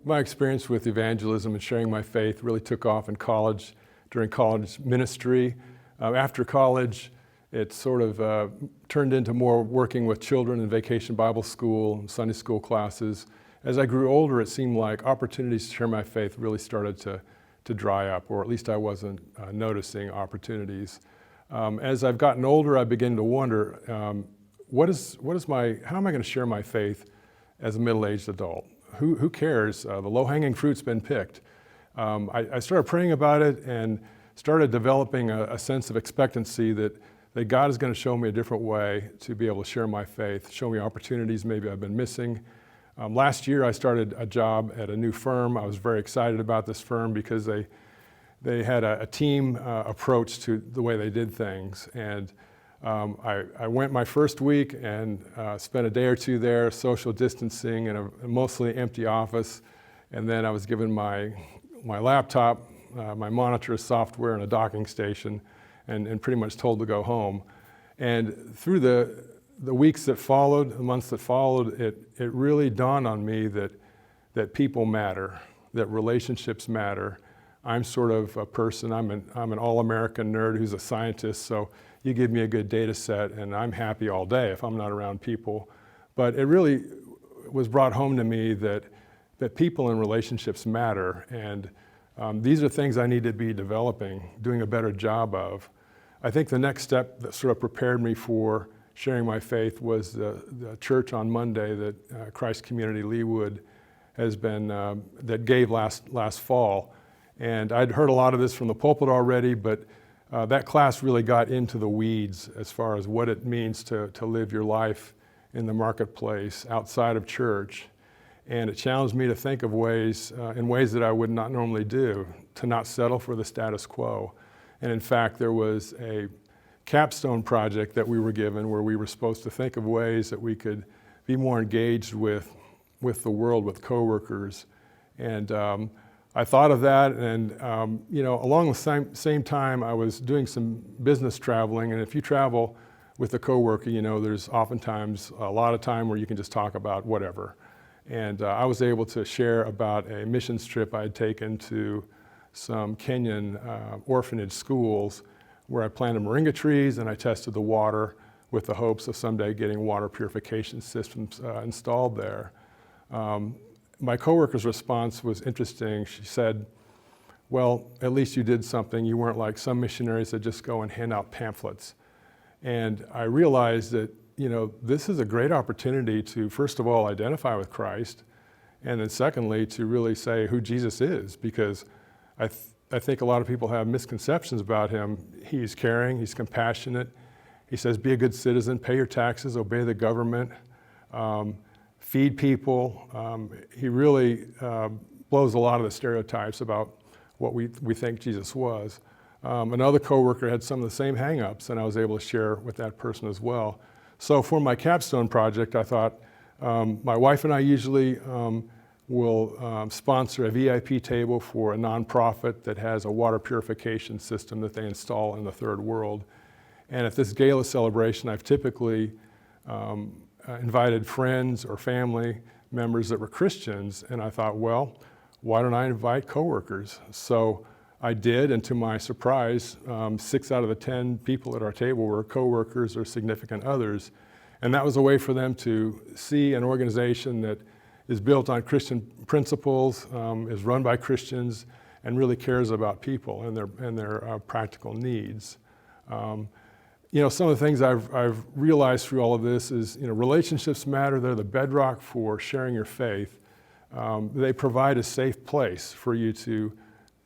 My experience with evangelism and sharing my faith really took off in college, during college ministry. After college, it sort of turned into more working with children in vacation Bible school and Sunday school classes. As I grew older, it seemed like opportunities to share my faith really started to dry up, or at least I wasn't noticing opportunities. As I've gotten older, I began to wonder, how am I going to share my faith as a middle-aged adult? Who cares? The low-hanging fruit's been picked. I started praying about it and started developing a sense of expectancy that God is going to show me a different way to be able to share my faith, show me opportunities maybe I've been missing. Last year I started a job at a new firm. I was very excited about this firm because they had a team approach to the way they did things. And I went my first week and spent a day or two there, social distancing in a mostly empty office. And then I was given my laptop, my monitor software, and a docking station, and pretty much told to go home. And through the weeks that followed, the months that followed, it really dawned on me that people matter, that relationships matter. I'm sort of a person, I'm an all-American nerd who's a scientist, so you give me a good data set and I'm happy all day if I'm not around people. But it really was brought home to me that people and relationships matter, and these are things I need to be developing, doing a better job of. I think the next step that sort of prepared me for sharing my faith was the church on Monday that Christ Community Leewood has been, that gave last fall. And I'd heard a lot of this from the pulpit already, but that class really got into the weeds as far as what it means to live your life in the marketplace outside of church. And it challenged me to think of ways, in ways that I would not normally do, to not settle for the status quo. And in fact, there was a capstone project that we were given where we were supposed to think of ways that we could be more engaged with the world, with coworkers. And I thought of that, and along the same time, I was doing some business traveling. And if you travel with a coworker, there's oftentimes a lot of time where you can just talk about whatever. And I was able to share about a missions trip I had taken to some Kenyan orphanage schools where I planted moringa trees and I tested the water with the hopes of someday getting water purification systems installed there. My coworker's response was interesting. She said, well, at least you did something. You weren't like some missionaries that just go and hand out pamphlets. And I realized that, this is a great opportunity to, first of all, identify with Christ, and then secondly, to really say who Jesus is, because I think a lot of people have misconceptions about him. He's caring, he's compassionate. He says, be a good citizen, pay your taxes, obey the government, feed people. He really blows a lot of the stereotypes about what we think Jesus was. Another coworker had some of the same hang-ups, and I was able to share with that person as well. So for my capstone project, I thought, my wife and I usually will sponsor a VIP table for a nonprofit that has a water purification system that they install in the third world. And at this gala celebration, I've typically invited friends or family members that were Christians, and I thought, well, why don't I invite coworkers? So I did, and to my surprise, 6 out of the 10 people at our table were coworkers or significant others. And that was a way for them to see an organization that is built on Christian principles, is run by Christians, and really cares about people and their practical needs. Some of the things I've realized through all of this is, relationships matter. They're the bedrock for sharing your faith. They provide a safe place for you to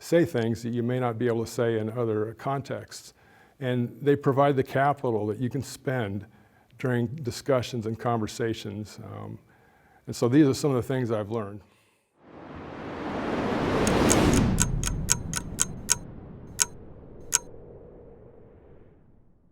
say things that you may not be able to say in other contexts. And they provide the capital that you can spend during discussions and conversations. And so these are some of the things I've learned.